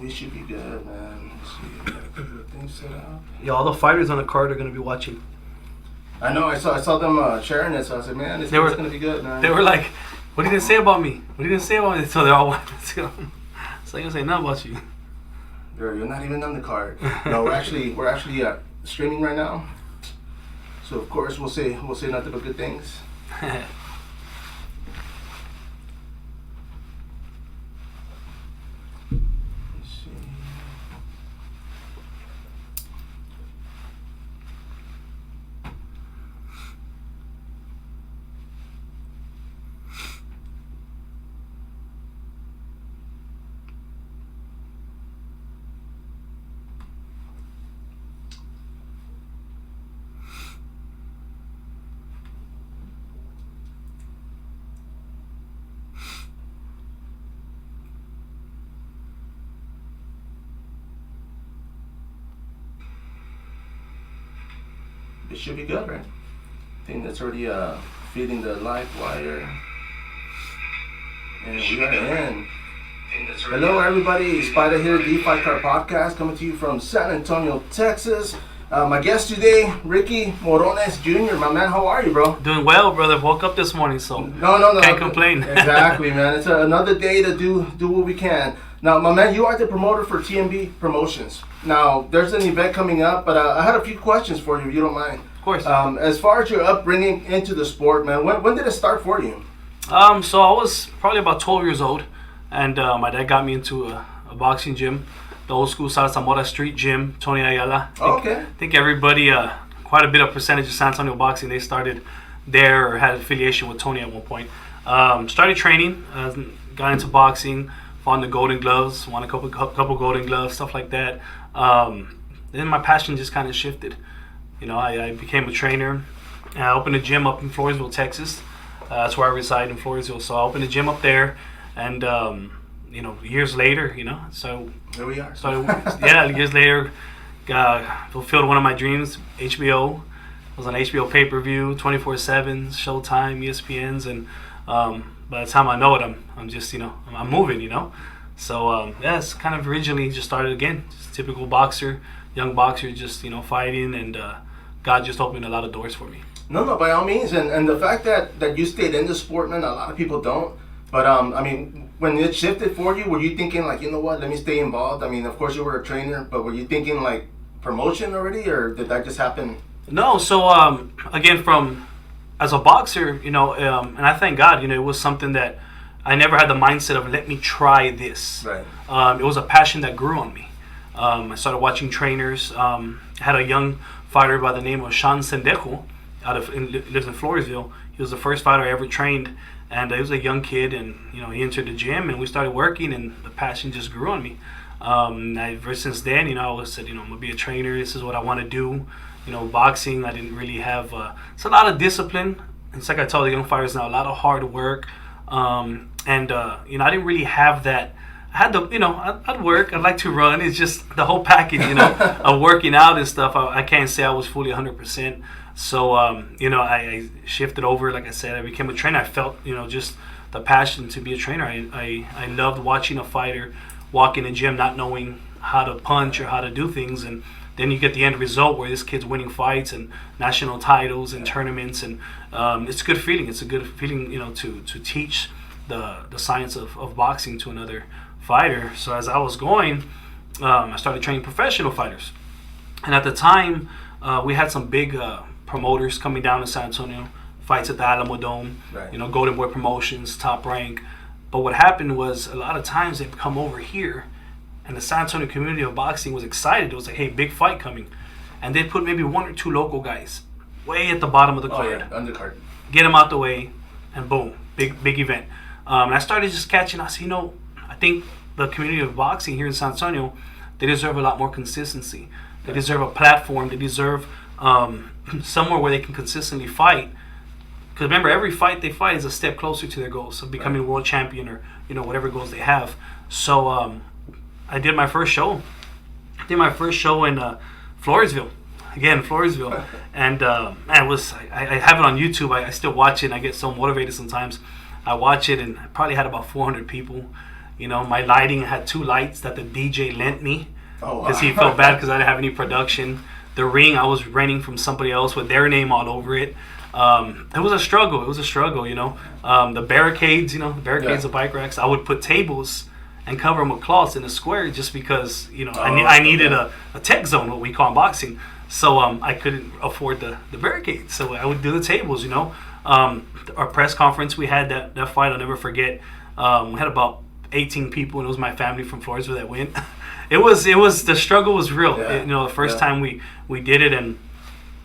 we should be good, man. Let's see. Get the thing set up. Yeah, all the fighters on the card are going to be watching. I know. I saw them sharing it, so I said, man, it's going to be good, man. They were like, what are you going to say about me? What are you going to say about me? So they're all watching. So I'm going to say nothing about you. You're not even on the card. No, we're actually streaming right now. So of course we'll say nothing but good things. It should be good, right? I think that's already feeding the live wire. And we are in. Hello everybody, Spider here, the Fight Card Podcast, coming to you from San Antonio, Texas. My guest today, Ricky Morones Jr. My man, how are you, bro? Doing well, brother. Woke up this morning, so no. Can't complain. Exactly, man. It's another day to do what we can. Now, my man, you are the promoter for TMB Promotions. Now, there's an event coming up, but I had a few questions for you, if you don't mind. Of course. As far as your upbringing into the sport, man, when did it start for you? So I was probably about 12 years old, and my dad got me into a boxing gym, the old school Sala Zamora Street Gym, Tony Ayala. Okay. I think everybody, quite a bit of percentage of San Antonio boxing, they started there or had affiliation with Tony at one point. Started training, got into boxing, fought in the Golden Gloves, won a couple Golden Gloves, stuff like that. Then my passion just kind of shifted. You know, I became a trainer. I opened a gym up in Floresville, Texas. That's where I reside, in Floresville. So I opened a gym up there, and years later, so here we are. Years later, fulfilled one of my dreams. HBO. I was on HBO pay-per-view, 24/7, Showtime, ESPNs, and by the time I know it, I'm just I'm moving, So it's kind of originally just started again, just typical boxer, young boxer, just fighting, and God just opened a lot of doors for me. No, by all means, and the fact that you stayed in the sport, man, a lot of people don't. But I mean, when it shifted for you, were you thinking like, you know what, let me stay involved? I mean, of course you were a trainer, but were you thinking like promotion already, or did that just happen? No, so again, as a boxer, and I thank God, it was something that I never had the mindset of let me try this. Right. It was a passion that grew on me. I started watching trainers. Had a young fighter by the name of Sean Sendejo, lives in Floresville. He was the first fighter I ever trained, and he was a young kid, and he entered the gym, and we started working, and the passion just grew on me. Ever since then, I always said, I'm gonna be a trainer. This is what I want to do. Boxing, I didn't really have. It's a lot of discipline. It's like I tell the young fighters now, a lot of hard work, and I didn't really have that. I had the, I'd work. I'd like to run. It's just the whole package, of working out and stuff. I can't say I was fully 100%. So, I shifted over. Like I said, I became a trainer. I felt, just the passion to be a trainer. I loved watching a fighter walk in the gym, not knowing how to punch or how to do things, and then you get the end result where this kid's winning fights and national titles and tournaments, and it's a good feeling. It's a good feeling, to teach the science of boxing to another fighter. So as I was going, I started training professional fighters, and at the time we had some big promoters coming down to San Antonio, fights at the Alamo Dome, right. Golden Boy Promotions, Top Rank. But what happened was a lot of times they'd come over here, and the San Antonio community of boxing was excited. It was like, hey, big fight coming, and they'd put maybe one or two local guys way at the bottom of the card, undercard, get them out the way, and boom, big event. And I started just catching. I said, I think the community of boxing here in San Antonio, they deserve a lot more consistency. They deserve a platform. They deserve somewhere where they can consistently fight. Because remember, every fight they fight is a step closer to their goals of becoming world champion or whatever goals they have. So I did my first show. In Floresville. Again, Floresville. And I have it on YouTube. I still watch it, and I get so motivated sometimes. I watch it, and I probably had about 400 people. You know, my lighting had 2 lights that the DJ lent me Oh, because he felt bad because I didn't have any production. The ring I was renting from somebody else with their name all over it. It was a struggle. It was a struggle, you know. The barricades, you know, the barricades of bike racks. I would put tables and cover them with cloths in a square just because, you know, I needed a tech zone, what we call in boxing. So I couldn't afford the barricades. So I would do the tables, you know. Our press conference we had, that fight I'll never forget. We had about 18 people, and it was my family from Floresville that went. It was the struggle was real. You know, the first time we did it, and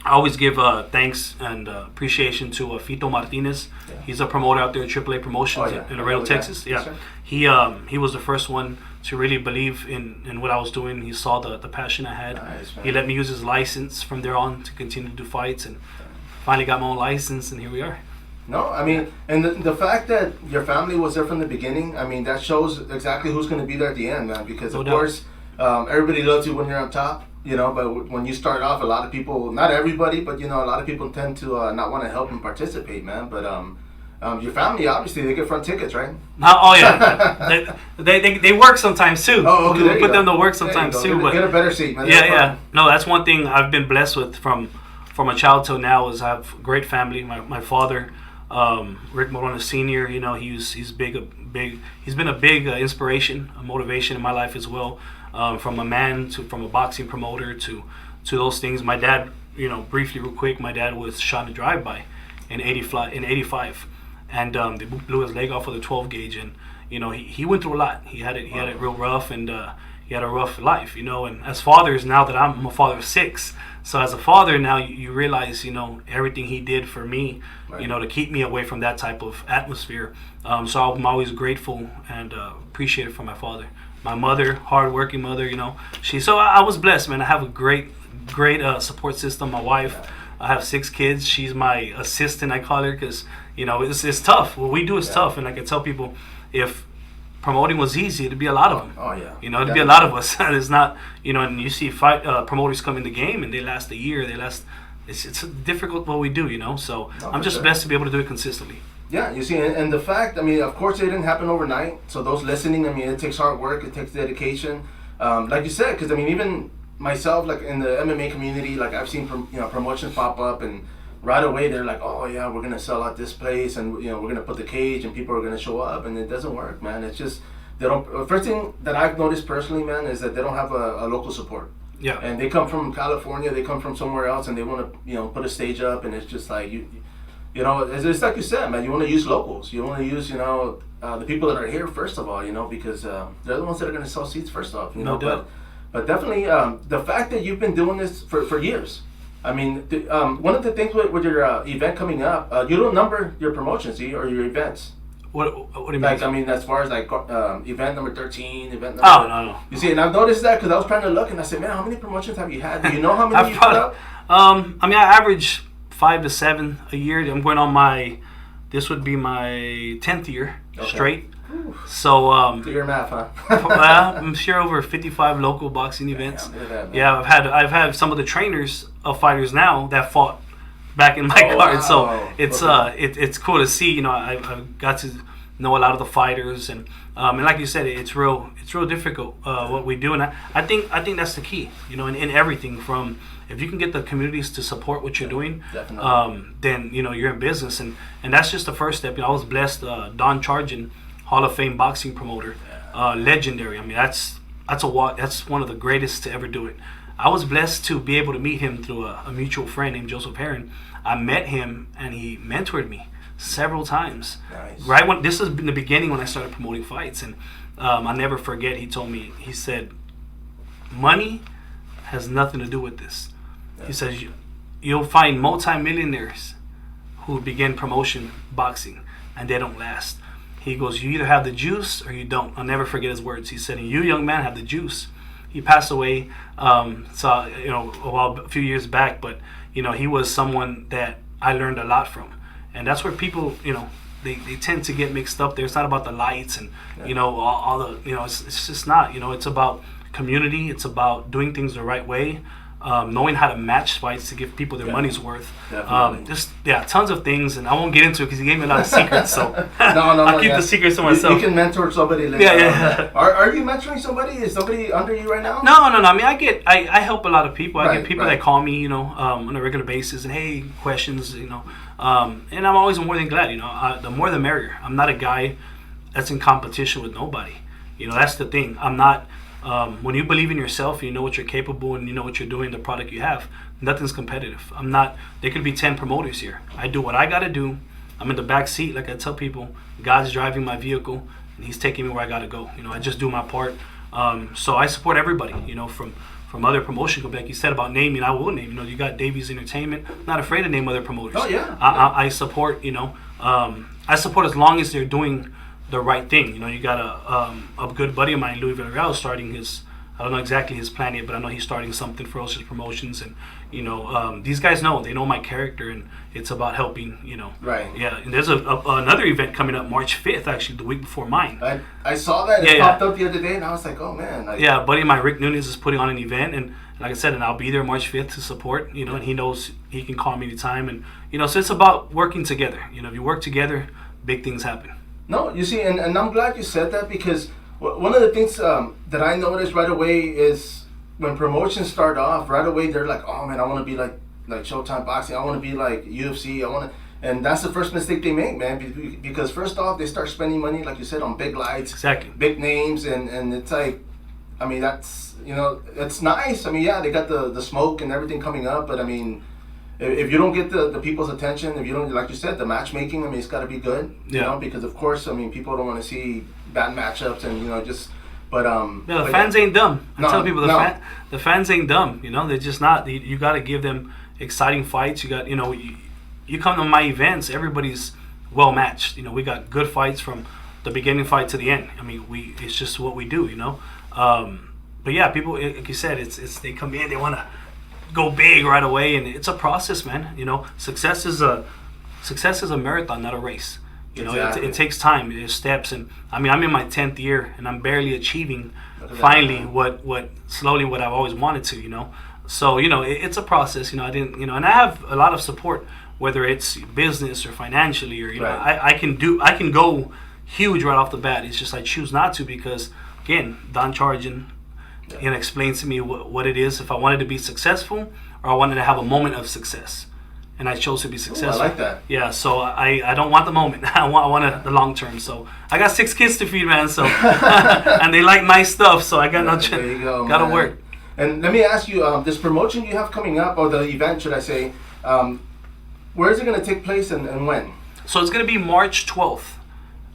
I always give thanks and appreciation to Fito Martinez. Yeah. He's a promoter out there in AAA Promotions in Laredo, Texas. Yeah, he was the first one to really believe in what I was doing. He saw the passion I had. Nice, he let me use his license from there on to continue to do fights, and finally got my own license, and here we are. No, I mean, and the fact that your family was there from the beginning, I mean, that shows exactly who's going to be there at the end, man. Because of course, everybody loves you when you're on top, you know. But when you start off, a lot of people, not everybody, but you know, a lot of people tend to not want to help and participate, man. But your family, obviously, they get front tickets, right? Oh yeah, they work sometimes too. Oh, okay, we put them to work sometimes too. Get a better seat, man. Yeah. No, that's one thing I've been blessed with from a child till now is I have a great family. My father. Rick Morones Sr., you know, he's been a big inspiration, a motivation in my life as well. From a man from a boxing promoter to those things. My dad, you know, briefly, real quick, my dad was shot in a drive-by in '85, and they blew his leg off with a 12 gauge, and you know he went through a lot. He had it real rough, and he had a rough life, you know. And as fathers, now that I'm a father of 6. So as a father now, you realize, you know, everything he did for me, you know, to keep me away from that type of atmosphere. So I'm always grateful and appreciative for my father. My mother, hardworking mother, you know. So I was blessed, man. I have a great support system. My wife, I have 6 kids. She's my assistant, I call her, because, you know, it's tough. What we do is tough. And I can tell people, if promoting was easy, it'd be a lot of them. Oh yeah. You know, it'd be a lot of us. It's not, you know, and you see promoters come in the game and they last a year. It's difficult what we do, you know. So I'm just blessed to be able to do it consistently. Yeah, you see, and the fact, I mean, of course, it didn't happen overnight. So those listening, I mean, it takes hard work, it takes dedication. Like you said, because I mean, even myself, like in the MMA community, like I've seen promotions pop up, and right away they're like, oh yeah, we're gonna sell out this place, and you know, we're gonna put the cage, and people are gonna show up, and it doesn't work, man. It's just they don't. First thing that I've noticed personally, man, is that they don't have a local support. Yeah. And they come from California, they come from somewhere else, and they want to, you know, put a stage up, and it's just like you know, it's like you said, man. You want to use locals. You want to use, you know, the people that are here first of all, you know, because they're the ones that are gonna sell seats first off, you know. But definitely, the fact that you've been doing this for years. I mean, one of the things with your event coming up, you don't number your promotions, do you, or your events? What do you mean? Like, I mean, as far as like event number 13, event number... Oh, no. You see, and I've noticed that because I was trying to look, and I said, man, how many promotions have you had? Do you know how many you put up? I mean, I average 5 to 7 a year. I'm going on this would be my 10th year straight. So do your math, huh? I'm sure over 55 local boxing events. Yeah, I've had some of the trainers of fighters now that fought back in my card. Wow. So it's cool to see. You know, I've got to know a lot of the fighters, and like you said, it's real difficult what we do, and I think that's the key. You know, in everything, from if you can get the communities to support what you're doing, then you know you're in business, and that's just the first step. You know, I was blessed. Don Chargin, Hall of Fame boxing promoter, legendary. I mean, that's one of the greatest to ever do it. I was blessed to be able to meet him through a mutual friend named Joseph Heron. I met him, and he mentored me several times. Nice. Right when this was in the beginning when I started promoting fights, and I'll never forget. He told me, he said, "Money has nothing to do with this." Yeah. He says, "You'll find multimillionaires who begin promotion boxing, and they don't last." He goes, "You either have the juice or you don't." I'll never forget his words. He said, "And you, young man, have the juice." He passed away, so you know, a few years back. But you know, he was someone that I learned a lot from, and that's where people, you know, they tend to get mixed up. There, it's not about the lights and you know all the, you know, it's just not. You know, it's about community. It's about doing things the right way. knowing how to match fights to give people their money's worth. Definitely. Tons of things, and I won't get into it because he gave me a lot of secrets. So no, I'll keep the secrets to myself. You can mentor somebody later. Yeah. Are you mentoring somebody? Is somebody under you right now? No. I mean, I help a lot of people. I get people right. that call me, on a regular basis, and hey, questions, and I'm always more than glad. The more the merrier. I'm not a guy that's in competition with nobody. That's the thing. I'm not. When you believe in yourself, you know what you're capable, and you know what you're doing, the product you have, nothing's competitive. I'm not. There could be 10 promoters here. I do what I gotta do. I'm in the back seat, like I tell people. God's driving my vehicle, and He's taking me where I gotta go. I just do my part. So I support everybody. From other promotion, like you said about naming, I will name. You got Davies Entertainment. I'm not afraid to name other promoters. Oh yeah. I support. I support as long as they're doing the right thing. You got a good buddy of mine, Louis Villarreal, starting his. I don't know exactly his plan yet, but I know he's starting something for Ferocious Promotions, and these guys they know my character, and it's about helping. Right. Yeah, and there's another event coming up March 5th, actually the week before mine. I saw that it popped up the other day, and I was like, oh man. Yeah, a buddy of mine, Rick Nunez, is putting on an event, and like I said, and I'll be there March 5th to support. And he knows he can call me anytime, and so it's about working together. If you work together, big things happen. No, you see, and I'm glad you said that, because one of the things that I noticed right away is when promotions start off, right away they're like, oh man, I want to be like Showtime Boxing, I want to be like UFC, and that's the first mistake they make, man, because first off, they start spending money, like you said, on big lights, exactly, big names, and it's like, I mean, that's, it's nice. I mean, yeah, they got the smoke and everything coming up, but I mean, if you don't get the people's attention, if you don't, like you said, the matchmaking, I mean, it's got to be good, because of course, I mean, people don't want to see bad matchups, and but the fans ain't dumb. I tell people the fans ain't dumb. They're just not. You got to give them exciting fights. You got you come to my events, everybody's well matched. We got good fights from the beginning fight to the end. I mean, it's just what we do. But yeah, people, like you said, it's they come in, they want to go big right away, and it's a process, man. Success is a marathon, not a race. It takes time. There's steps, and I mean, I'm in my 10th year, and I'm barely achieving finally what I've always wanted to. So it's a process. I didn't, and I have a lot of support, whether it's business or financially, or I can go huge right off the bat. It's just I choose not to, because again, Don Chargin explains to me what it is, if I wanted to be successful or I wanted to have a moment of success. And I chose to be successful. Ooh, I like that. Yeah, so I don't want the moment. I want the long term. So I got 6 kids to feed, man. So and they like nice stuff. So I got no chance. There you go, gotta man. work. And let me ask you, this promotion you have coming up, or the event, should I say, where is it going to take place and when? So it's going to be March 12th.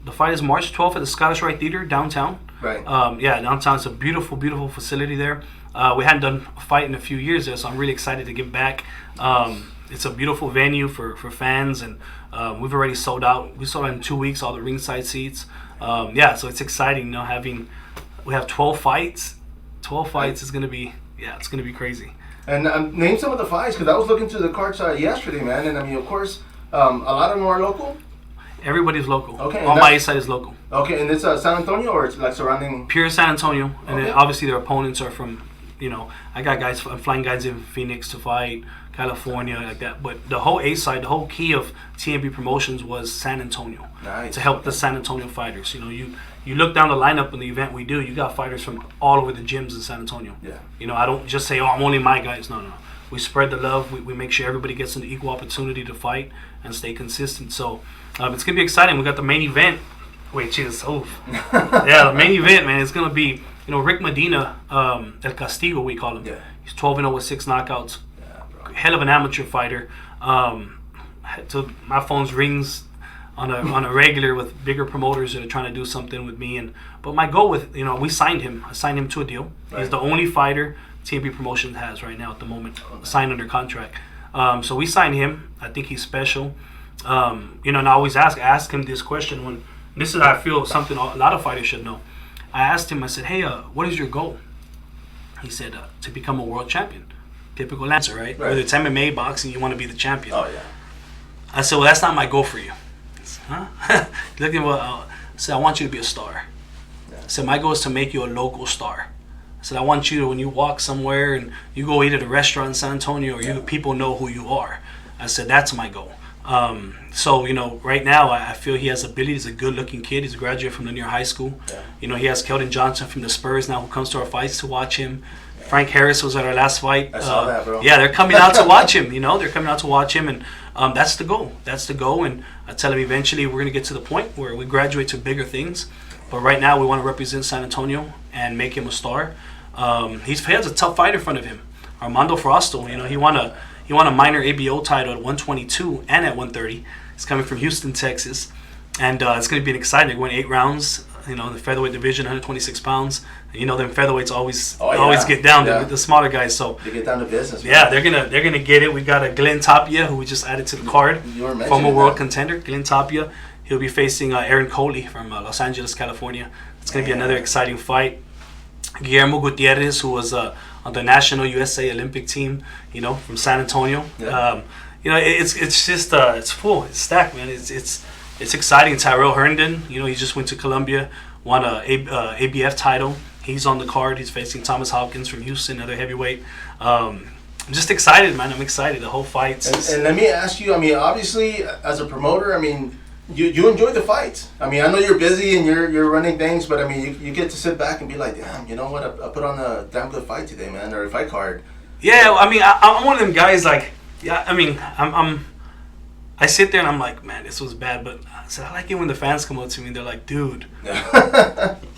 The fight is March 12th at the Scottish Rite Theater downtown. Right. Downtown. It's a beautiful, beautiful facility there. We hadn't done a fight in a few years there, so I'm really excited to give back. It's a beautiful venue for fans, and we've already sold out. We sold out in 2 weeks, all the ringside seats. So it's exciting, we have 12 fights. 12 fights is going to be, it's going to be crazy. And name some of the fights, because I was looking through the cards yesterday, man, and I mean, of course, a lot of them are local? Everybody's local. Okay. On my side is local. Okay, and it's San Antonio, or it's like surrounding? Pure San Antonio, and then obviously their opponents are from, I got guys, I'm flying guys in Phoenix to fight, California, like that. But the whole A side, the whole key of TMB Promotions was San Antonio. Nice. To help the San Antonio fighters. You look down the lineup in the event we do, you got fighters from all over the gyms in San Antonio. Yeah. I don't just say, I'm only my guys. No. We spread the love. We make sure everybody gets an equal opportunity to fight and stay consistent. So it's going to be exciting. We got the main event. Wait, Jesus. Oh. The main event, man. It's going to be, Rick Medina, El Castigo, we call him. Yeah. He's 12-0 with 6 knockouts. Yeah, hell of an amateur fighter. So my phone rings on a regular with bigger promoters that are trying to do something with me. But my goal with, we signed him. I signed him to a deal. Right. He's the only fighter TMB Promotions has right now at the moment, signed under contract. So we signed him. I think he's special. And I always ask him this question when, this is, I feel, something a lot of fighters should know. I asked him, I said, hey, what is your goal? He said, to become a world champion. Typical answer, right? Whether it's MMA, boxing, you want to be the champion. Oh, yeah. I said, well, that's not my goal for you. Huh? Look at what I said, I want you to be a star. Yeah. I said, my goal is to make you a local star. I said, I want you to, when you walk somewhere and you go eat at a restaurant in San Antonio, or people know who you are. I said, that's my goal. So, right now I feel he has ability. He's a good-looking kid. He's a graduate from Lanier High School. Yeah. He has Keldon Johnson from the Spurs now who comes to our fights to watch him. Frank Harris was at our last fight. I saw that, bro. Yeah, they're coming out to watch him. They're coming out to watch him, and that's the goal. That's the goal, and I tell him eventually we're going to get to the point where we graduate to bigger things. But right now we want to represent San Antonio and make him a star. He has a tough fight in front of him. Armando Frausto, he won a minor ABO title at 122 and at 130. He's coming from Houston, Texas, and it's going to be an exciting. They went 8 rounds. In the featherweight division, 126 pounds. Them featherweights always get down to the smaller guys. So they get down to business. Yeah, they're gonna get it. We got a Glenn Tapia who we just added to the card, former world contender. Glenn Tapia. He'll be facing Aaron Coley from Los Angeles, California. It's gonna be another exciting fight. Guillermo Gutierrez, who was on the national USA Olympic team, from San Antonio. Yeah. It's just it's full. It's stacked, man. It's exciting. Tyrell Herndon, he just went to Columbia, won a ABF title. He's on the card. He's facing Thomas Hopkins from Houston, another heavyweight. I'm just excited, man. I'm excited. The whole fight. And let me ask you, obviously, as a promoter, you enjoy the fights. I know you're busy and you're running things, but you get to sit back and be like, damn, you know what? I put on a damn good fight today, man, or a fight card. Yeah, I'm one of them guys I sit there and I'm like, man, this was bad, but I said, I like it when the fans come up to me and they're like, dude,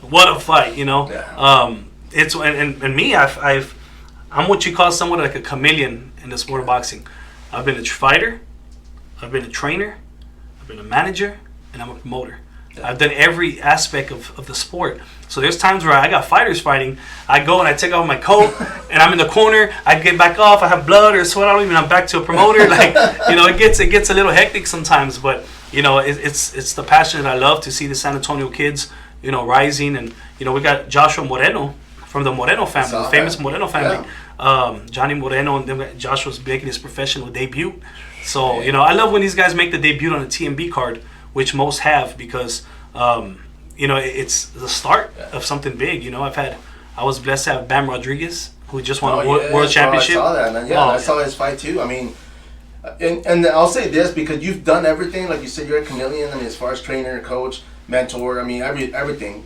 what a fight, Yeah. It's and me, I'm what you call somewhat like a chameleon in the sport of boxing. I've been a fighter, I've been a trainer, I've been a manager, and I'm a promoter. Yeah. I've done every aspect of the sport. So there's times where I got fighters fighting. I go and I take off my coat and I'm in the corner. I get back off. I have blood or sweat. I don't even. I'm back to a promoter. It gets a little hectic sometimes. But it's the passion that I love to see the San Antonio kids, rising. And we got Joshua Moreno from the Moreno family, the famous Moreno family. Yeah. Johnny Moreno, and then Joshua's making his professional debut. So I love when these guys make the debut on a TMB card, which most have, because it's the start of something big. I was blessed to have Bam Rodriguez, who just won a world championship. I saw that, man. Yeah, I saw his fight too. And I'll say this, because you've done everything, like you said, you're a chameleon. As far as trainer, coach, mentor, everything.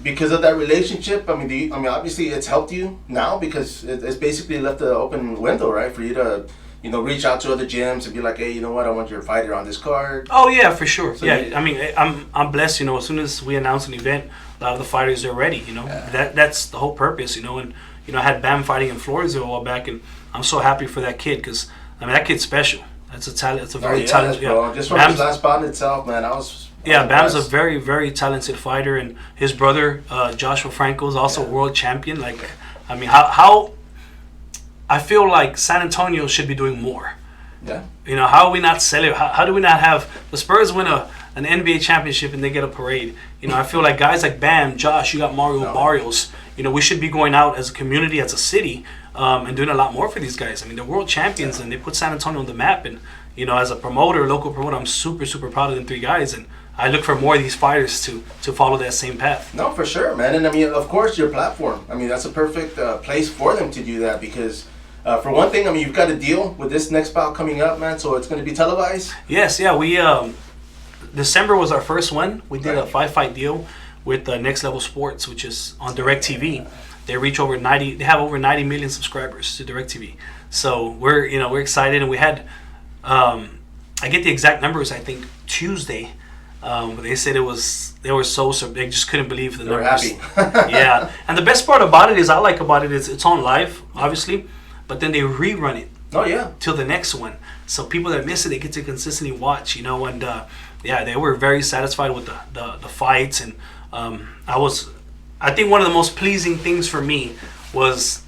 Because of that relationship, obviously it's helped you now, because it's basically left an open window, right, for you to reach out to other gyms and be like, hey, you know what, I want your fighter on this card. Oh yeah, for sure. So I'm blessed. As soon as we announce an event, a lot of the fighters are ready. That's the whole purpose. And I had Bam fighting in Floresville a while back, and I'm so happy for that kid, because that kid's special. That's a talent. It's a very talented. Bro. Just from his last bout itself, man, I was. Yeah, Bam's a very, very talented fighter, and his brother Joshua Franco is also a world champion. How I feel like San Antonio should be doing more. Yeah. How are we not selling? How do we not have the Spurs win an NBA championship and they get a parade? I feel like guys like Bam, Josh, you got Mario Barrios. We should be going out as a community, as a city, and doing a lot more for these guys. They're world champions, and they put San Antonio on the map. And as a promoter, local promoter, I'm super, super proud of them 3 guys, and I look for more of these fighters to follow that same path. No, for sure, man. And of course, your platform. That's a perfect place for them to do that, because. For one thing, you've got a deal with this next bout coming up, man, so it's going to be televised? Yes, yeah. We December was our first one. We did a 5-fight deal with Next Level Sports, which is on DirecTV. They reach over 90. They have over 90 million subscribers to DirecTV. So we're excited, and we had I get the exact numbers, I think Tuesday. But they said they were so they just couldn't believe the numbers. They were happy. Yeah, and the best part about it is it's on live, obviously. But then they rerun it. Oh yeah. Till the next one, so people that miss it, they get to consistently watch. And they were very satisfied with the fights, and I think one of the most pleasing things for me was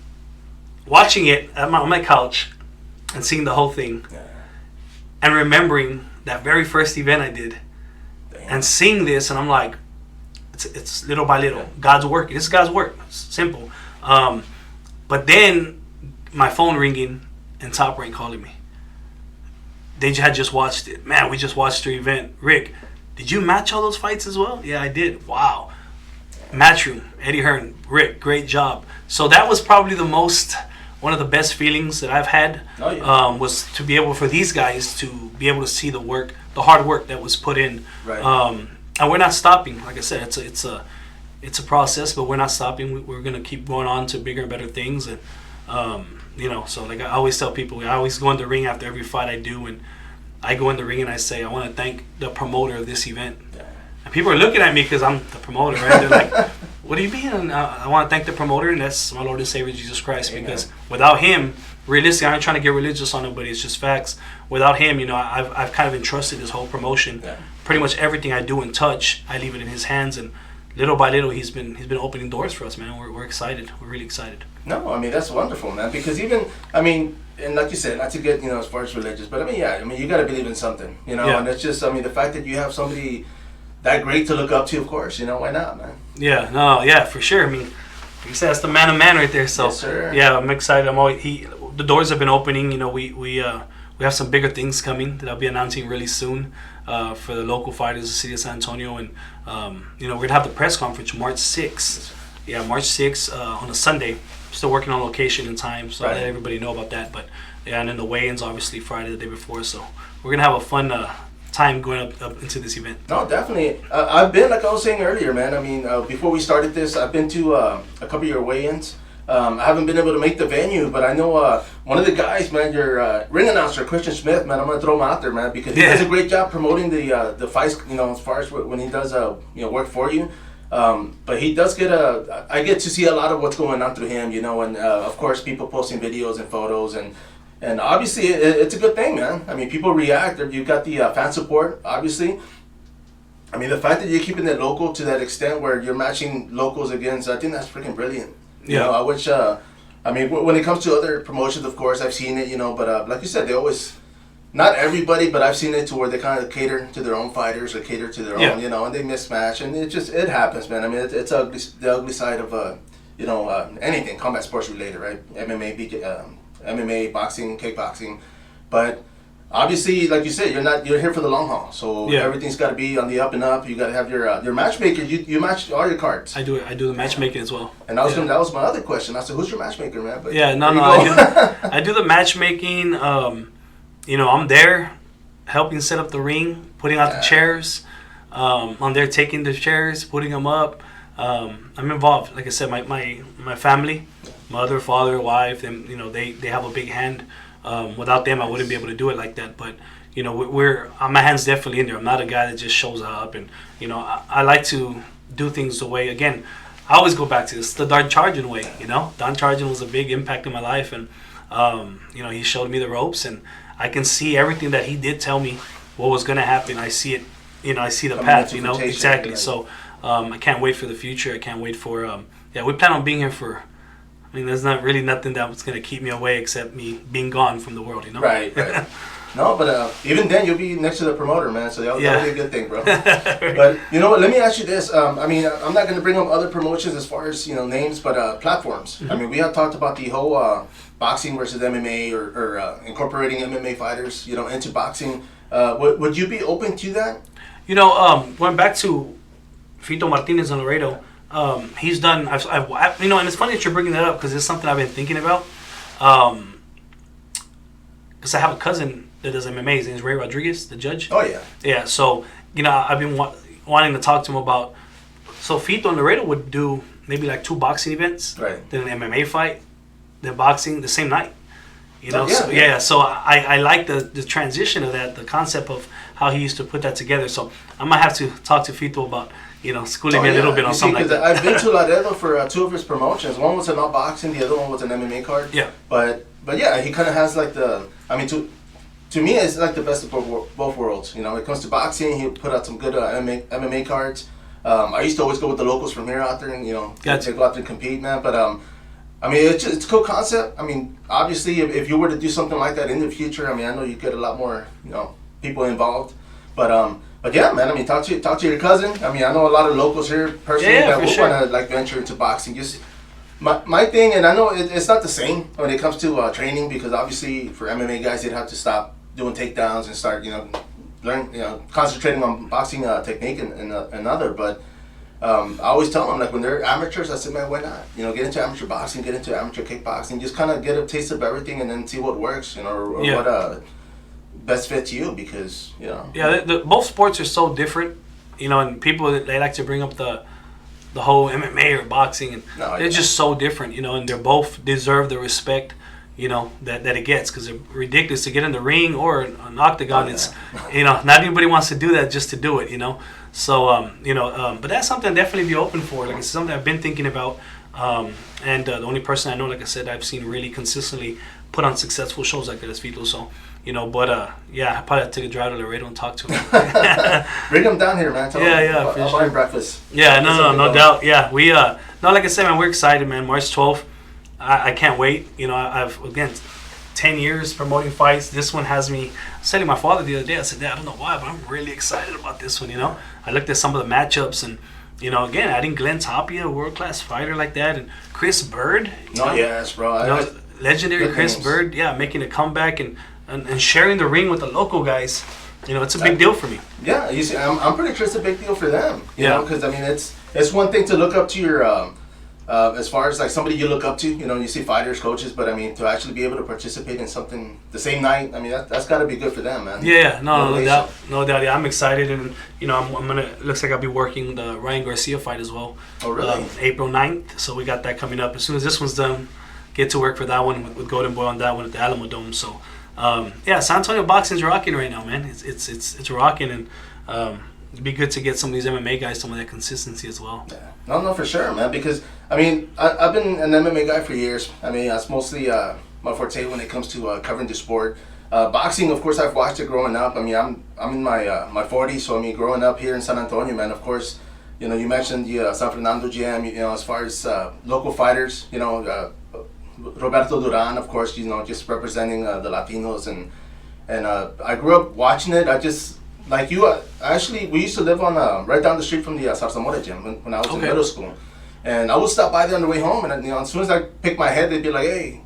watching it on my couch and seeing the whole thing, and remembering that very first event I did, and seeing this, and I'm like, it's little by little, God's work. This is God's work. It's simple. But then. My phone ringing and Top Rank calling me. They had just watched it. Man, we just watched your event. Rick, did you match all those fights as well? Yeah, I did. Wow. Matchroom, Eddie Hearn, Rick, great job. So that was probably one of the best feelings that I've had. Oh, yeah. Was to be able for these guys to be able to see the work, the hard work that was put in. Right. And we're not stopping. Like I said, it's a process, but we're not stopping. We're gonna keep going on to bigger and better things, and so like I always tell people, I always go in the ring after every fight I do, and I go in the ring and I say, I want to thank the promoter of this event. Yeah. And people are looking at me because I'm the promoter, right? They're like, what do you mean? And I want to thank the promoter, and that's my Lord and Savior Jesus Christ. Amen. Because without him, realistically, I'm not trying to get religious on nobody. It's just facts. Without him, I've kind of entrusted this whole promotion. Yeah. Pretty much everything I do and touch, I leave it in his hands, and little by little, he's been opening doors for us, man. We're excited. We're really excited. No, I mean, that's wonderful, man. Because even, and like you said, not to get, as far as religious, but you got to believe in something, Yeah. And it's just, the fact that you have somebody that great to look up to, of course, why not, man? Yeah, no, yeah, for sure. Like you said, that's the man of man right there. So, yes, sir. Yeah, I'm excited. The doors have been opening. We have some bigger things coming that I'll be announcing really soon for the local fighters of the city of San Antonio, and we're gonna have the press conference March 6th. Yeah, March 6th on a Sunday. Still working on location and time, so I let everybody know about that. But yeah, and then the weigh-ins obviously Friday the day before. So we're gonna have a fun time going up into this event. No, definitely. I've been, like I was saying earlier, man. Before we started this, I've been to a couple of your weigh-ins. I haven't been able to make the venue, but I know one of the guys, man, your ring announcer, Christian Smith, man. I'm gonna throw him out there, man, because he does a great job promoting the fights. As far as when he does work for you. But he does I get to see a lot of what's going on through him, and of course people posting videos and photos, and obviously it's a good thing, man. People react. You've got the fan support, obviously. The fact that you're keeping it local to that extent where you're matching locals against, I think that's freaking brilliant. Yeah. Which, when it comes to other promotions, of course, I've seen it, but like you said, they always, not everybody, but I've seen it to where they kind of cater to their own fighters or cater to their own, and they mismatch, and it happens, man. It's the ugly side of, anything, combat sports related, right? MMA, boxing, kickboxing, but obviously, like you said, you're here for the long haul, so everything's got to be on the up and up. You got to have your matchmaker. You match all your cards. I do the matchmaking as well. And that was my other question. I said, who's your matchmaker, man? But I do the matchmaking. I'm there helping set up the ring, putting out the chairs. I'm there taking the chairs, putting them up. I'm involved. Like I said, my family, mother, father, wife, them, they have a big hand. Without them, I wouldn't be able to do it like that. But my hand's definitely in there. I'm not a guy that just shows up, and I like to do things the way. Again, I always go back to this, the Don Chargin way. Don Chargin was a big impact in my life, and he showed me the ropes, and I can see everything that he did tell me what was gonna happen. I see it. I see the path. Exactly. Right. So I can't wait for the future. I can't wait for. We plan on being here for. There's not really nothing that's going to keep me away except me being gone from the world, Right. No, but even then, you'll be next to the promoter, man, so that'll be a good thing, bro. But you know what, let me ask you this. I'm not going to bring up other promotions as far as, names, but platforms. Mm-hmm. We have talked about the whole boxing versus MMA or incorporating MMA fighters, into boxing. Would you be open to that? Going back to Fito Martinez and Laredo, he's done. I've and it's funny that you're bringing that up because it's something I've been thinking about. Because I have a cousin that does MMA. His name's Ray Rodriguez, the judge. Oh yeah. Yeah. So I've been wanting to talk to him about. So Fito and Laredo would do maybe like 2 boxing events, right? Then an MMA fight, then boxing the same night. So I like the transition of that, the concept of how he used to put that together. So I might have to talk to Fito about. Schooling me a little bit on something like that. I've been to Laredo for 2 of his promotions. One was an all boxing, the other one was an MMA card. Yeah. But yeah, he kind of has like to me, it's like the best of both worlds. When it comes to boxing, he put out some good MMA cards. I used to always go with the locals from here out there, and they go out there and compete, man. But it's a cool concept. Obviously, if you were to do something like that in the future, I know you get a lot more, people involved. But yeah, man. Talk to your cousin. I know a lot of locals here personally that would want to venture into boxing. Just my thing, and I know it's not the same when it comes to training, because obviously for MMA guys they'd have to stop doing takedowns and start concentrating on boxing technique and other. But I always tell them, like, when they're amateurs, I said, man, why not? You know, get into amateur boxing, get into amateur kickboxing, just kind of get a taste of everything and then see what works, you know, or what best fits you, because, you know. Yeah, both sports are so different, you know, and people, they like to bring up the whole MMA or boxing, and they're just so different, you know, and they both deserve the respect, you know, that it gets, because it's ridiculous to get in the ring or an octagon. It's, you know, not everybody wants to do that just to do it, you know. So, you know, but that's something I'd definitely be open for. Like, it's something I've been thinking about. And the only person I know, like I said, I've seen really consistently put on successful shows like that is Vito. So, you know, but yeah, I probably have to take a drive to Laredo and talk to him. Bring him down here, man. For sure. I'll buy him breakfast. Yeah, no doubt. Yeah, we no, like I said, man, we're excited, man. March 12th, I can't wait. You know, I've again 10 years promoting fights. This one has me. I was telling my father the other day, I said, Dad, I don't know why, but I'm really excited about this one. You know, I looked at some of the matchups, and you know, again, adding Glenn Tapia, a world-class fighter like that, and Chris Bird. Yes, bro. Legendary Chris Bird, yeah, making a comeback and sharing the ring with the local guys. You know, it's a big deal for me. Yeah, you see, I'm pretty sure it's a big deal for them. You know, because I mean, it's one thing to look up to your, as far as like somebody you look up to. You know, you see fighters, coaches, but I mean, to actually be able to participate in something the same night, I mean, that's got to be good for them, man. Yeah, no doubt. Yeah, I'm excited, and you know, I'm gonna. It looks like I'll be working the Ryan Garcia fight as well. Oh, really? April 9th. So we got that coming up as soon as this one's done. Get to work for that one with Golden Boy on that one at the Alamo Dome. So. Yeah, San Antonio boxing's rocking right now, man. It's rocking, and it'd be good to get some of these MMA guys some of that consistency as well. Yeah. No, for sure, man. Because I mean, I've been an MMA guy for years. I mean, that's mostly my forte when it comes to covering the sport. Boxing, of course, I've watched it growing up. I mean, I'm in my 40s, so I mean, growing up here in San Antonio, man. Of course, you know, you mentioned the San Fernando Jam. You know, as far as local fighters, you know. Roberto Duran, of course, you know, just representing the Latinos, and I grew up watching it. I just, like you, actually, we used to live on right down the street from the Zarzamora gym when I was in middle school, and I would stop by there on the way home, and you know, as soon as I picked my head, they'd be like, "Hey,"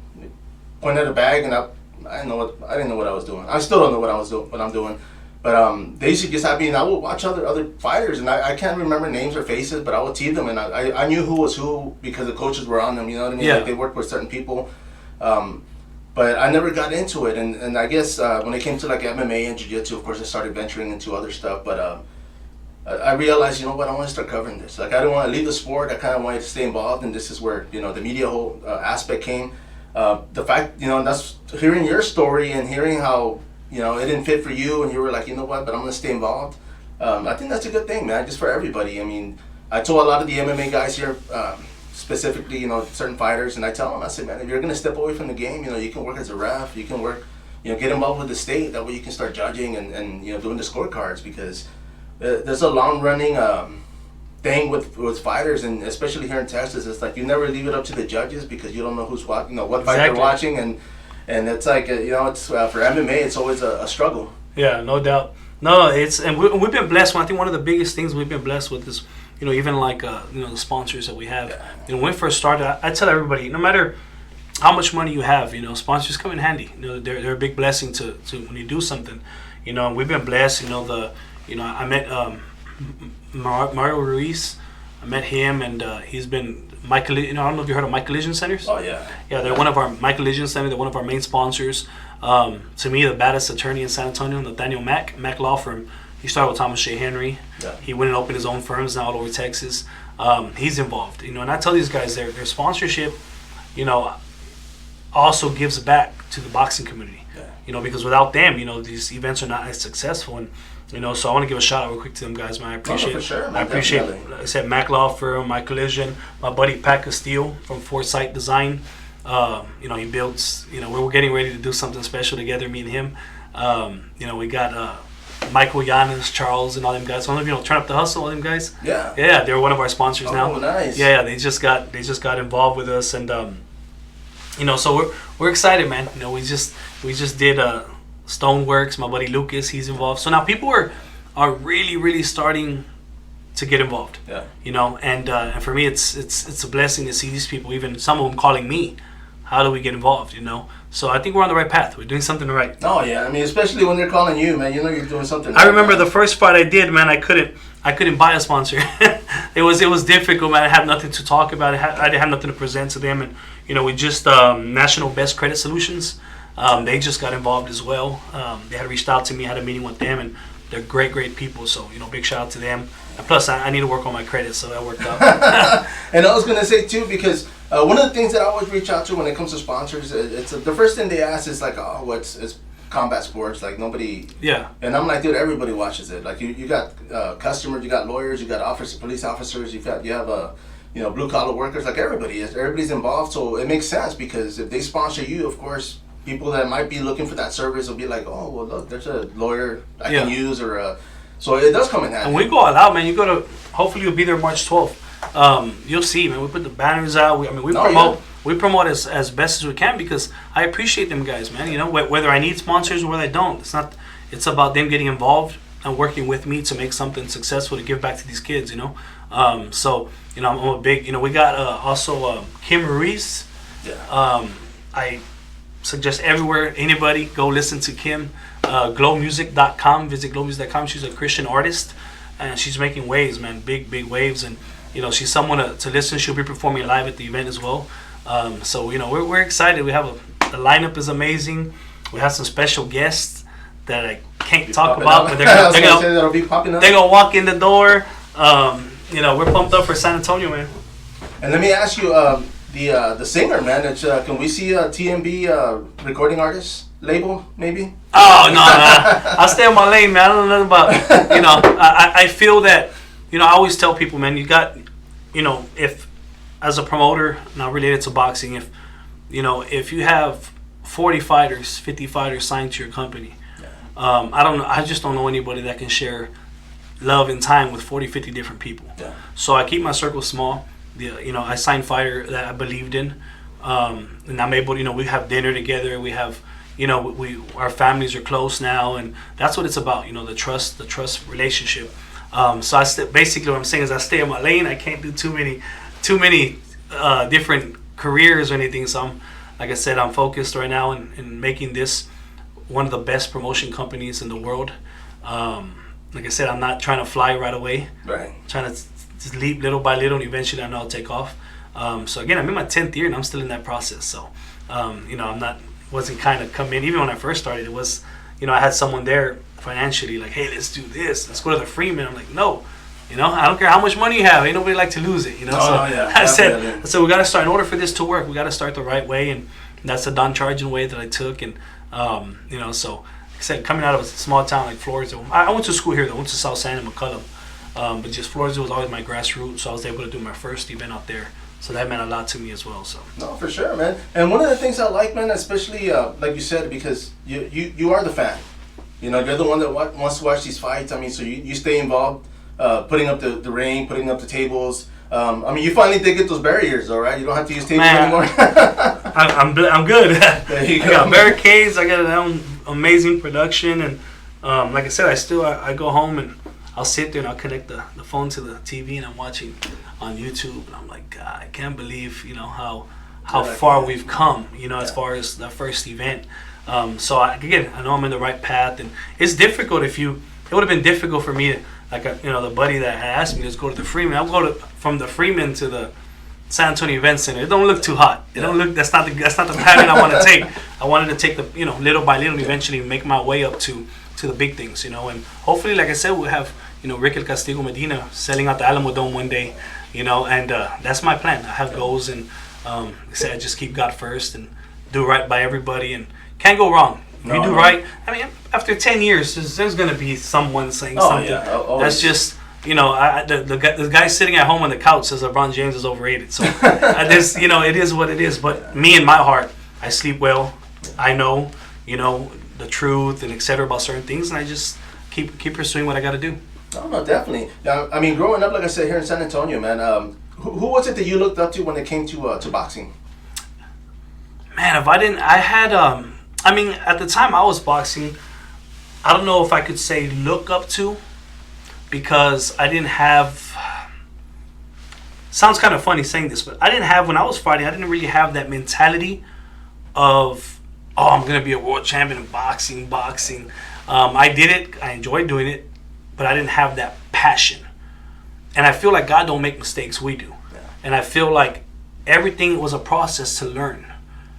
point at a bag, and I didn't know what I was doing. I still don't know what I'm doing. But they used to just have me, and I would watch other fighters, and I can't remember names or faces, but I would tease them, and I knew who was who because the coaches were on them, you know what I mean? Yeah. Like, they worked with certain people. But I never got into it, and I guess when it came to like MMA and Jiu-Jitsu, of course, I started venturing into other stuff, but I realized, you know what, I want to start covering this. Like, I don't want to leave the sport, I kind of wanted to stay involved, and this is where, you know, the media whole aspect came. The fact, you know, and that's hearing your story and hearing how, you know, it didn't fit for you, and you were like, you know what, but I'm going to stay involved. I think that's a good thing, man, just for everybody. I mean, I told a lot of the MMA guys here, specifically, you know, certain fighters, and I tell them, I said, man, if you're going to step away from the game, you know, you can work as a ref, you can work, you know, get involved with the state, that way you can start judging and you know, doing the scorecards, because there's a long-running thing with fighters, and especially here in Texas, it's like you never leave it up to the judges because you don't know who's watching, you know, what fight they're watching, and it's like, you know, it's for MMA, it's always a struggle. Yeah, no doubt. No, and we've been blessed. I think one of the biggest things we've been blessed with is, you know, even like, you know, the sponsors that we have. Yeah. You know, when we first started, I tell everybody, no matter how much money you have, you know, sponsors come in handy. You know, they're a big blessing to when you do something. You know, we've been blessed. You know, I met Mario Ruiz. I met him, and he's been I don't know if you heard of My Collision Centers. Oh yeah. Yeah, they're one of our My Collision Center. They're one of our main sponsors. To me, the baddest attorney in San Antonio, Nathaniel Mack Law Firm. He started with Thomas J. Henry. Yeah. He went and opened his own firms now all over Texas. He's involved, you know, and I tell these guys their sponsorship, you know, also gives back to the boxing community. Yeah. You know, because without them, you know, these events are not as successful. And you know, so I want to give a shout out real quick to them guys, man. I appreciate for sure, man, I appreciate, like I said, Mac Law Firm, My Collision, my buddy Pat Castillo from Foresight Design. You know, he builds, you know, we're getting ready to do something special together, me and him. You know, we got Michael Yanis, Charles, and all them guys. Some of you know, Turn Up the Hustle, all them guys. Yeah. Yeah, they're one of our sponsors now. Oh, nice. Yeah, they just got involved with us, and you know, so we're excited, man. You know, we just did Stoneworks. My buddy Lucas, he's involved. So now people are really starting to get involved. Yeah. You know, and for me, it's a blessing to see these people. Even some of them calling me, how do we get involved, So I think we're on the right path. We're doing something right. Oh yeah, I mean, especially when they're calling you, man. You know you're doing something. I remember the first fight I did, man. I couldn't buy a sponsor. It was difficult, man. I had nothing to talk about. I didn't have nothing to present to them, and we just National Best Credit Solutions. They just got involved as well. They had reached out to me. I had a meeting with them, and they're great people. So big shout out to them. And plus, I need to work on my credit, so that worked out. And I was gonna say too, because one of the things that I always reach out to when it comes to sponsors, it's the first thing they ask is like, oh, it's combat sports, like nobody. Yeah. And I'm like, dude, everybody watches it. Like you got customers, you got lawyers, you got police officers, you have blue collar workers, like everybody's involved. So it makes sense because if they sponsor you, of course, people that might be looking for that service will be like, oh, well, look, there's a lawyer I can use, or so it does come in handy. And we go all out, man. You go to, hopefully you'll be there March 12th. You'll see, man. We put the banners out. We promote as best as we can because I appreciate them guys, man. Whether I need sponsors or whether I don't, it's about them getting involved and working with me to make something successful to give back to these kids, So, I'm a big, we got also Kim Ruiz. Yeah. I suggest anybody go listen to Kim. glowmusic.com. Visit glowmusic.com. She's a Christian artist, and she's making waves, man. Big waves, and she's someone to listen. She'll be performing live at the event as well. So we're excited. We have the lineup is amazing. We have some special guests that I can't talk about, but they're gonna walk in the door. We're pumped up for San Antonio, man. And let me ask you, the singer, man. Can we see a TMB recording artist label, maybe? Oh no, I'll stay on my lane, man. I don't know nothing about I feel that I always tell people, man, you got if as a promoter, not related to boxing, if you have 40 fighters, 50 fighters signed to your company, I just don't know anybody that can share love and time with 40, 50 different people. Yeah. So I keep my circle small. I sign fighter that I believed in, and I'm able to, we have dinner together. We have, our families are close now, and that's what it's about. The trust relationship. So basically what I'm saying is I stay in my lane. I can't do too many different careers or anything. So like I said, I'm focused right now in making this one of the best promotion companies in the world. Like I said, I'm not trying to fly right away. Right. Trying to just leap little by little, and eventually I know I'll take off. So again, I'm in my 10th year and I'm still in that process. So, wasn't kind of come in. Even when I first started, it was, I had someone there financially like, hey, let's do this. Let's go to the Freeman. I'm like, no, I don't care how much money you have. Ain't nobody like to lose it, I said, we got to start, in order for this to work, we got to start the right way. And that's the non-charging way that I took. And, so like I said, coming out of a small town like Floresville, I went to school here though. I went to South San and McCullum. But just Floresville was always my grassroots, so I was able to do my first event out there. So that meant a lot to me as well. So no, for sure, man. And one of the things I like, man, especially like you said, because you are the fan. You're the one that wants to watch these fights. I mean, so you stay involved, putting up the ring, putting up the tables. You finally did get those barriers, all right? You don't have to use tables anymore. I'm good. There you go. I got barricades. I got an own amazing production, and like I said, I go home and I'll sit there and I'll connect the phone to the TV and I'm watching on YouTube and I'm like, God, I can't believe how far we've come, as far as the first event. So I know I'm in the right path, and it's difficult. It would have been difficult for me, the buddy that had asked me to go to the Freeman. I'll go from the Freeman to the San Antonio Event Center. It don't look too hot. It don't look. That's not the pattern I want to take. I wanted to take the little by little, eventually make my way up to the big things, and hopefully, like I said, we'll have Rick El Castigo Medina selling out the Alamo Dome one day, and that's my plan. I have goals, and like I said, I just keep God first and do right by everybody, and can't go wrong. If you do right, after 10 years, there's going to be someone saying something. Yeah, that's just, the guy sitting at home on the couch says LeBron James is overrated. So, it is what it is. But me, in my heart, I sleep well. I know, the truth and et cetera about certain things, and I just keep pursuing what I got to do. No, definitely. Growing up, like I said, here in San Antonio, man, who was it that you looked up to when it came to boxing? Man, at the time I was boxing, I don't know if I could say look up to, because I didn't have, sounds kind of funny saying this, but when I was fighting, I didn't really have that mentality of, oh, I'm going to be a world champion in boxing. I did it. I enjoyed doing it, but I didn't have that passion. And I feel like God don't make mistakes. We do. Yeah. And I feel like everything was a process to learn.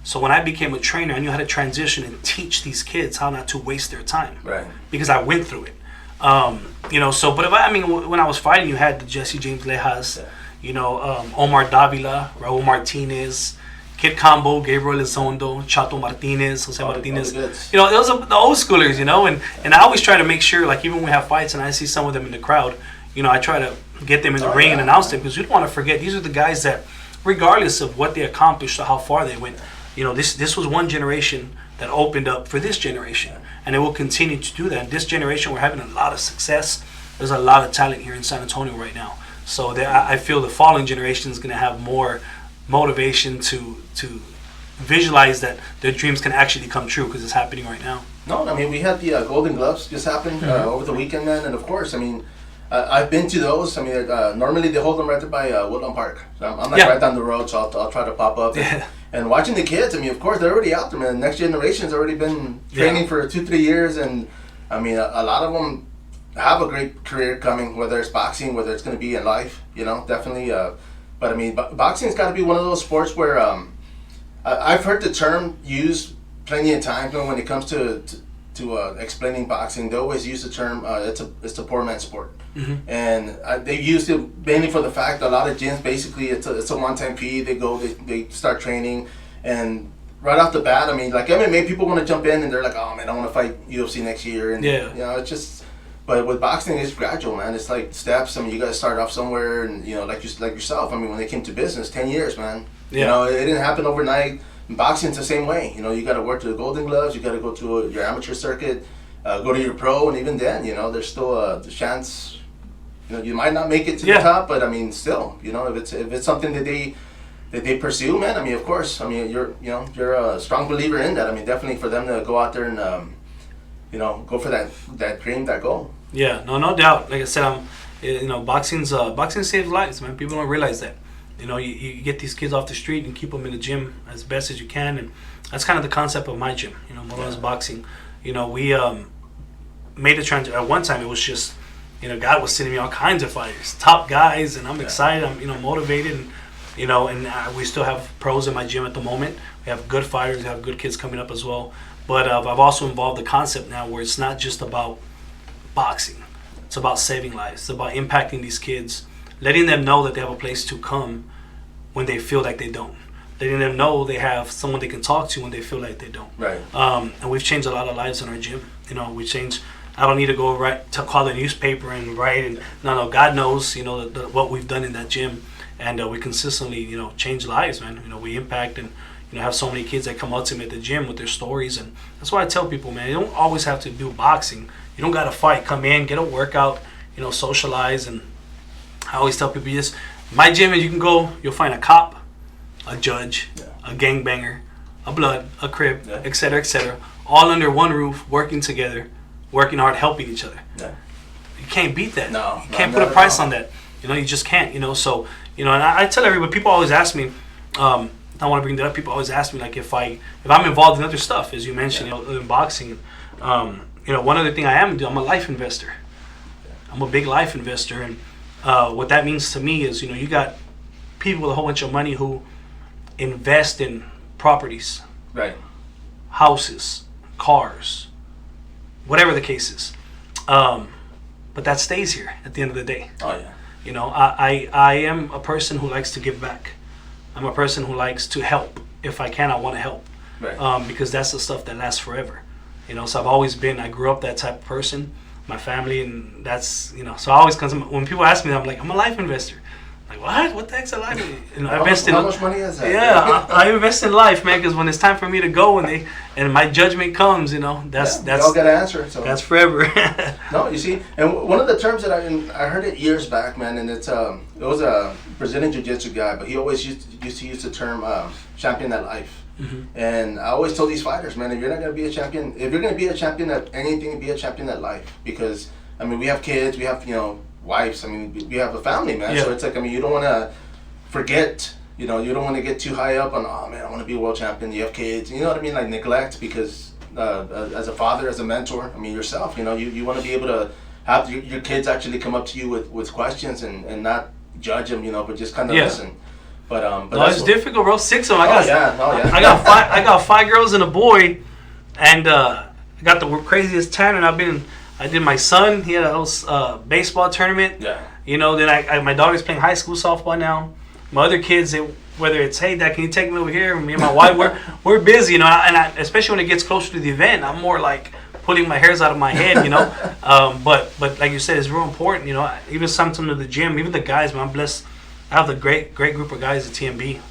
So when I became a trainer, I knew how to transition and teach these kids how not to waste their time. Right. Because I went through it. But when I was fighting, you had the Jesse James Lejas, Omar Davila, Raul Martinez, Kid Combo, Gabriel Elizondo, Chato Martinez, Jose Martinez. Those are the old schoolers, and I always try to make sure, like, even when we have fights and I see some of them in the crowd, I try to get them in the ring and announce them, because you don't want to forget, these are the guys that, regardless of what they accomplished or how far they went, this was one generation that opened up for this generation, and it will continue to do that. And this generation, we're having a lot of success. There's a lot of talent here in San Antonio right now. So I feel the following generation is going to have more motivation to visualize that their dreams can actually come true, because it's happening right now. No, I mean, we had the Golden Gloves just happen over the weekend, man, and of course, I mean, I've been to those. I mean, normally they hold them right there by Woodland Park. So I'm like right down the road, so I'll try to pop up. And watching the kids, I mean, of course, they're already out there, man. The next generation's already been training for 2-3 years, and I mean, a lot of them have a great career coming, whether it's boxing, whether it's going to be in life, definitely. But I mean, boxing's got to be one of those sports where I've heard the term used plenty of times when it comes to explaining boxing. They always use the term it's a poor man's sport. Mm-hmm. And they used it mainly for the fact that a lot of gyms, basically it's a one-time fee. They go, they start training, and right off the bat, I mean, like MMA, people want to jump in and they're like, oh man, I want to fight UFC next year, and it's just. But with boxing, it's gradual, man. It's like steps. I mean, you got to start off somewhere, and like yourself. I mean, when they came to business, 10 years, man. Yeah. It didn't happen overnight. Boxing's the same way. You got to work to the Golden Gloves. You got to go to your amateur circuit, go to your pro, and even then, there's still the chance. You might not make it to the top, but I mean, still, if it's something that they pursue, man. I mean, of course. I mean, you're a strong believer in that. I mean, definitely for them to go out there and go for that dream, that goal. Yeah, no doubt. Like I said, boxing saves lives, man. People don't realize that. You get these kids off the street and keep them in the gym as best as you can, and that's kind of the concept of my gym. Morones Boxing. We made the transition. At one time, it was just, God was sending me all kinds of fighters, top guys, and I'm excited. I'm motivated, and we still have pros in my gym at the moment. We have good fighters. We have good kids coming up as well. But I've also involved the concept now where it's not just about boxing. It's about saving lives. It's about impacting these kids, letting them know that they have a place to come when they feel like they don't. Letting them know they have someone they can talk to when they feel like they don't. Right. And we've changed a lot of lives in our gym. We changed. I don't need to go to call the newspaper and write. And no, God knows, what we've done in that gym, and we consistently, change lives, man. We impact and. Have so many kids that come up to me at the gym with their stories, and that's why I tell people, man, you don't always have to do boxing. You don't got to fight. Come in, get a workout, socialize, and I always tell people, my gym, you can go, you'll find a cop, a judge, a gangbanger, a blood, a crib, etc., all under one roof, working together, working hard, helping each other. Yeah. You can't beat that. No, you can't put a price on that. You just can't. So and I tell everybody. People always ask me. I want to bring that up. People always ask me, like, if I'm involved in other stuff, as you mentioned, in boxing. One other thing I'm a life investor. I'm a big life investor, and what that means to me is, you got people with a whole bunch of money who invest in properties, right? Houses, cars, whatever the case is. But that stays here at the end of the day. Oh yeah. I am a person who likes to give back. I'm a person who likes to help. If I can, I want to help. Right. Because that's the stuff that lasts forever. So I grew up that type of person, my family, and that's, so I always, when people ask me, I'm like, I'm a life investor. Like, what? What the heck's a life? I invest in. How much money is that? Yeah, I invest in life, man, because when it's time for me to go and my judgment comes, that's we all got to answer. So that's forever. No, you see, and one of the terms that I heard it years back, man, and it was a Brazilian jiu-jitsu guy, but he always used to use the term champion at life. Mm-hmm. And I always told these fighters, man, if you're not going to be a champion, if you're going to be a champion at anything, be a champion at life. Because, I mean, we have kids, we have, wives, I mean, we have a family, man. Yeah. So it's like, I mean, you don't want to forget, you know, you don't want to get too high up on, oh man, I want to be a world champion. You have kids, you know what I mean? Like neglect, because as a father, as a mentor, I mean yourself, you know, you want to be able to have your kids actually come up to you with questions and not judge them, you know, but just kind of listen. But no, it's difficult, bro. 6 of them. I got 5 girls and a boy, and I got the craziest talent. I did my son. He had a little baseball tournament. Yeah. You know, then my daughter's playing high school softball now. My other kids, whether it's, hey, Dad, can you take me over here? Me and my wife, we're busy, you know. And especially when it gets closer to the event, I'm more like pulling my hairs out of my head, you know. But like you said, it's real important, you know. Even sometimes to the gym, even the guys, man, I'm blessed. I have a great group of guys at TMB,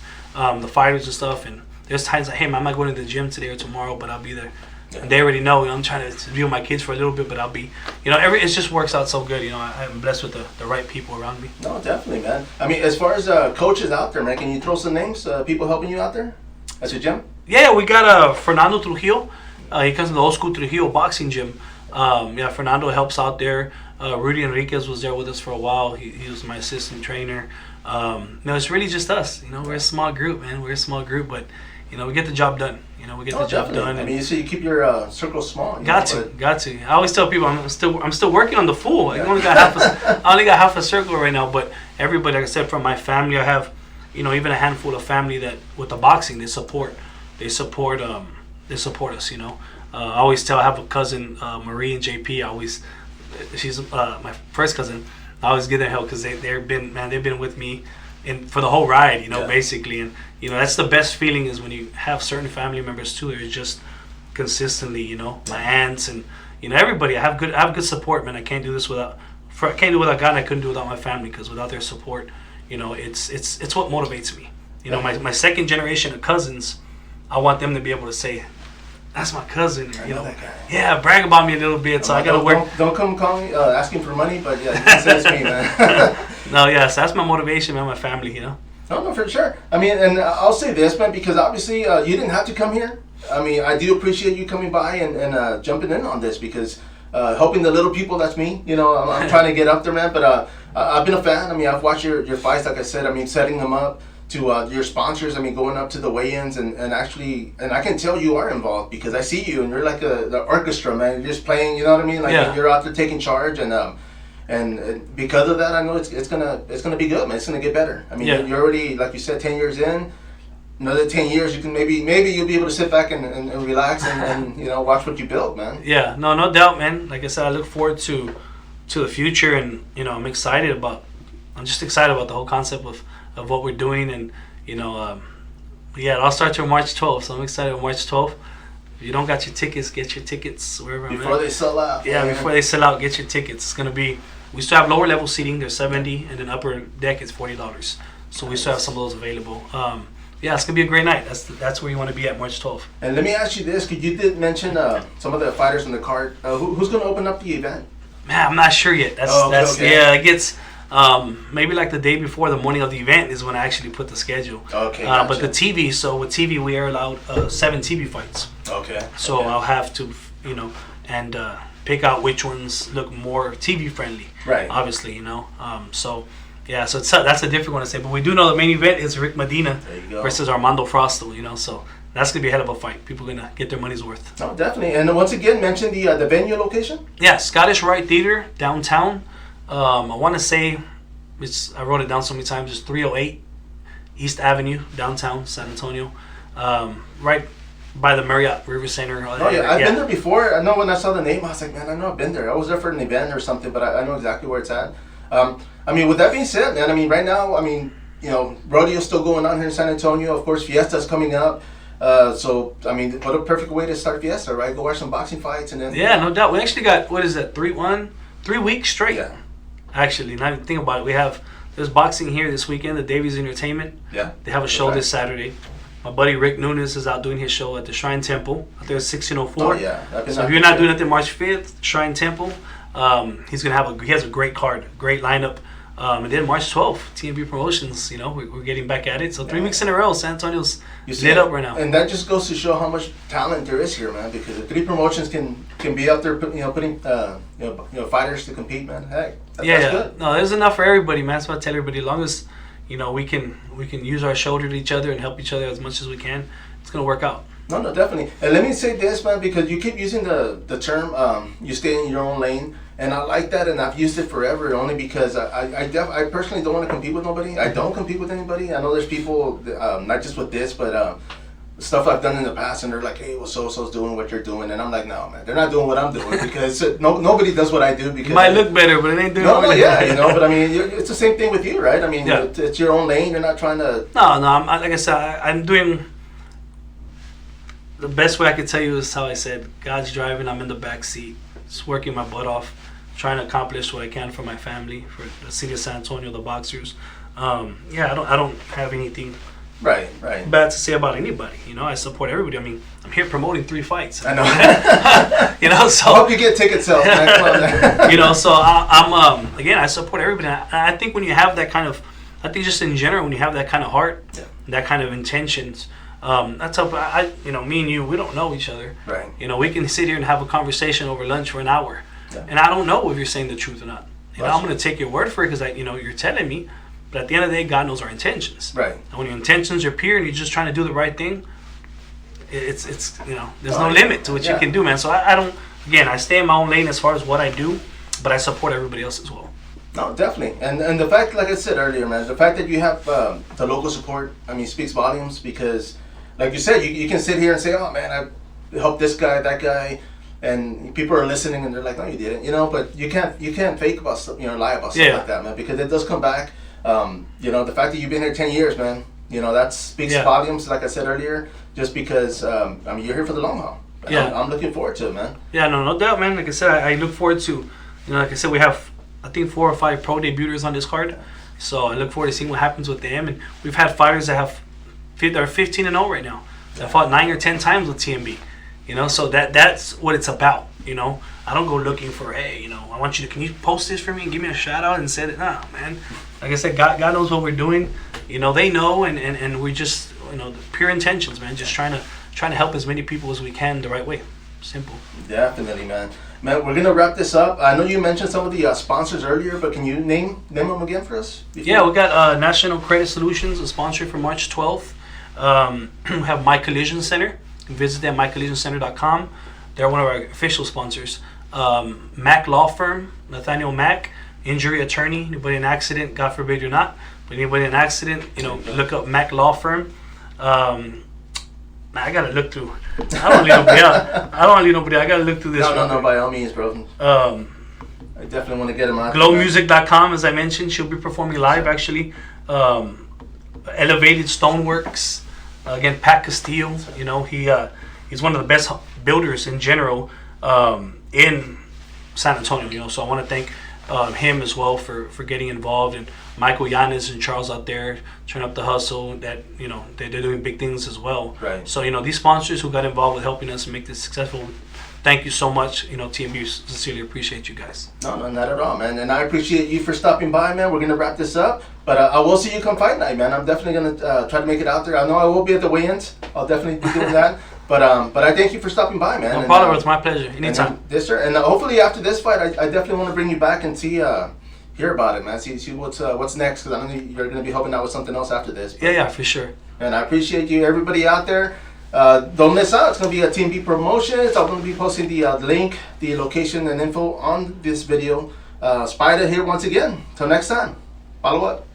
the fighters and stuff. And there's times like, hey, man, I'm not going to the gym today or tomorrow, but I'll be there. Yeah. And they already know, you know, I'm trying to be with my kids for a little bit, but I'll be, you know, it just works out so good. You know, I'm blessed with the right people around me. No, definitely, man. I mean, as far as coaches out there, man, can you throw some names, people helping you out there at your gym? Yeah, we got Fernando Trujillo. He comes from the old school Trujillo boxing gym. Fernando helps out there. Rudy Enriquez was there with us for a while. He was my assistant trainer. No, it's really just us. You know, we're a small group, man. We're a small group, but you know, we get the job done. You know, we get the job done. I mean, you keep your circle small. Got to. I always tell people I'm still working on the full. I only got half a circle right now. But everybody, like I said, from my family, I have, you know, even a handful of family that with the boxing they support us. You know, I always tell. I have a cousin, Marie and JP. She's my first cousin. I always give them help because they've been with me for the whole ride, you know, basically. And you know, that's the best feeling is when you have certain family members too. They're just consistently, you know, my aunts and you know everybody. I have good support, man. I can't do without God. And I couldn't do it without my family, because without their support, you know, it's what motivates me. You know, my second generation of cousins, I want them to be able to say, that's my cousin, you know. Yeah, brag about me a little bit. So I gotta work. Don't come call me asking for money, but yeah, you can say it's me, man. No, yeah, so that's my motivation, man. My family, you know. No, for sure. I mean, and I'll say this, man, because obviously you didn't have to come here. I mean, I do appreciate you coming by and jumping in on this, because helping the little people, that's me. You know, I'm trying to get up there, man. But I've been a fan. I mean, I've watched your fights, like I said. I mean, setting them up to your sponsors. I mean, going up to the weigh-ins and actually, and I can tell you are involved, because I see you and you're like the orchestra, man. You're just playing, you know what I mean? Like you're out there taking charge, and because of that, I know it's gonna be good, man. It's gonna get better. I mean, you're already, like you said, 10 years in. Another 10 years, you can maybe you'll be able to sit back and relax and you know, watch what you build, man. Yeah, no doubt, man. Like I said, I look forward to the future, and you know, I'm just excited about the whole concept of what we're doing, and you know, it all starts on March 12th, so I'm excited on March 12th. If you don't got your tickets, get your tickets wherever before they sell out. Yeah, before they sell out, get your tickets. It's gonna be. We still have lower level seating. There's $70, and then upper deck is $40. So we still have some of those available. Yeah, it's gonna be a great night. That's where you want to be at March 12th. And let me ask you this: could you did mention some of the fighters in the card? Who's gonna open up the event? Man, I'm not sure yet. Okay. Yeah, it gets maybe like the day before, the morning of the event is when I actually put the schedule. Okay. Gotcha. But the TV, so with TV we are allowed 7 TV fights. Okay. So I'll have to, you know, and pick out which ones look more TV friendly. Right. Obviously, you know. So. Yeah, so that's a different one to say, but we do know the main event is Rick Medina versus Armando Frosto, you know, so that's gonna be a hell of a fight. People are gonna get their money's worth. No, definitely. And once again, mention the venue location. Yeah, Scottish Rite Theater downtown. I want to say I wrote it down so many times. It's 308 East Avenue, downtown San Antonio, right by the Marriott River Center. Oh yeah, I've been there before. I know when I saw the name, I was like, man, I know I've been there. I was there for an event or something, but I know exactly where it's at. I mean, with that being said, man, I mean, right now, I mean, you know, rodeo's still going on here in San Antonio. Of course, Fiesta's coming up. So, I mean, what a perfect way to start Fiesta, right? Go watch some boxing fights and then... Yeah, no doubt. We actually got, 3 weeks straight. Yeah. Actually, now that you think about it, there's boxing here this weekend, the Davies Entertainment. Yeah. They have a show this Saturday. My buddy Rick Nunes is out doing his show at the Shrine Temple out there at 1604. Oh, yeah. So if you're not doing it March 5th, Shrine Temple, he has a great card, great lineup. And then March 12th, TMB Promotions, you know, we're getting back at it. So 3 weeks in a row, San Antonio's lit up right now. And that just goes to show how much talent there is here, man. Because if 3 promotions can be out there, you know, putting fighters to compete, man. Hey, that's good. No, there's enough for everybody, man. That's what I tell everybody. As long as you know, we can use our shoulder to each other and help each other as much as we can. It's gonna work out. No, definitely. And let me say this, man, because you keep using the term, you stay in your own lane, and I like that, and I've used it forever, only because I personally don't want to compete with nobody. I don't compete with anybody. I know there's people, not just with this, but stuff I've done in the past, and they're like, hey, well, so-so's doing what you're doing, and I'm like, no, man, they're not doing what I'm doing, because nobody does what I do. Because it might look better, but it ain't doing no, yeah, you know, but I mean, it's the same thing with you, right? I mean, yeah. It's your own lane. You're not trying to... No, like I said, I'm doing... The best way I could tell you is how I said, God's driving, I'm in the back seat, just working my butt off, trying to accomplish what I can for my family, for the city of San Antonio, the boxers. Yeah, I don't have anything right bad to say about anybody. You know, I support everybody. I mean, I'm here promoting 3 fights. I know. You know, so I hope you get ticket sales. You know, so I'm again, I support everybody. I think when you have that kind of, I think just in general, when you have that kind of heart, that kind of intentions. That's how you know, me and you, we don't know each other. Right. You know, we can sit here and have a conversation over lunch for an hour, and I don't know if you're saying the truth or not. You know, I'm going to take your word for it because you know, you're telling me. But at the end of the day, God knows our intentions. Right. And when your intentions are pure and you're just trying to do the right thing, it's you know, there's no limit to what you can do, man. So I don't. Again, I stay in my own lane as far as what I do, but I support everybody else as well. No, definitely, and the fact, like I said earlier, man, the fact that you have the local support, I mean, speaks volumes, because, like you said, you can sit here and say, oh man, I helped this guy, that guy, and people are listening and they're like, no, you didn't, you know. But you can't fake about stuff, you know, lie about stuff like that, man, because it does come back. You know, the fact that you've been here 10 years, man, you know, that speaks volumes, like I said earlier, just because, I mean, you're here for the long haul. Yeah. I'm looking forward to it, man. Yeah, no doubt, man. Like I said, I look forward to, you know, like I said, we have, I think 4 or 5 pro debuters on this card. So I look forward to seeing what happens with them. And we've had fighters that are 15-0 right now. That fought 9 or 10 times with TMB. You know, so that's what it's about. You know, I don't go looking for, hey, you know, I want you to, can you post this for me and give me a shout out and say it? Nah, man. Like I said, God knows what we're doing. You know, they know, and we just, you know, the pure intentions, man. Just trying to help as many people as we can the right way. Simple. Definitely, man. Man, we're gonna wrap this up. I know you mentioned some of the sponsors earlier, but can you name them again for us? Yeah, we got National Credit Solutions, a sponsor for March 12th. We have My Collision Center. You can visit them at mycollisioncenter.com. They're one of our official sponsors. Mac Law Firm, Nathaniel Mack, injury attorney. Anybody in an accident, God forbid you're not, but anybody in an accident, you know, look up Mac Law Firm. I gotta look through. I don't leave nobody. I gotta look through this. No, by all means, bro. I definitely want to get him out. Glowmusic.com, as I mentioned, she'll be performing live actually. Elevated Stoneworks, again, Pat Castillo. You know, he's one of the best builders in general in San Antonio. You know, so I want to thank him as well for getting involved, and Michael Yanis and Charles out there turn up the hustle. That, you know, they're doing big things as well. Right. So, you know, these sponsors who got involved with helping us make this successful, thank you so much. You know, TMB, sincerely appreciate you guys. No, not at all, man. And I appreciate you for stopping by, man. We're gonna wrap this up, but I will see you come fight night, man. I'm definitely gonna try to make it out there. I know I will be at the weigh-ins. I'll definitely be doing that. But I thank you for stopping by, man. No problem. It's my pleasure. Anytime. Yes, sir. And hopefully after this fight, I definitely want to bring you back and hear about it, man. See what's next, because I know you're going to be helping out with something else after this. Yeah, for sure. And I appreciate you, everybody out there. Don't miss out. It's going to be a TMB Promotions. I'm going to be posting the link, the location, and info on this video. Spider here once again. Till next time. Follow up.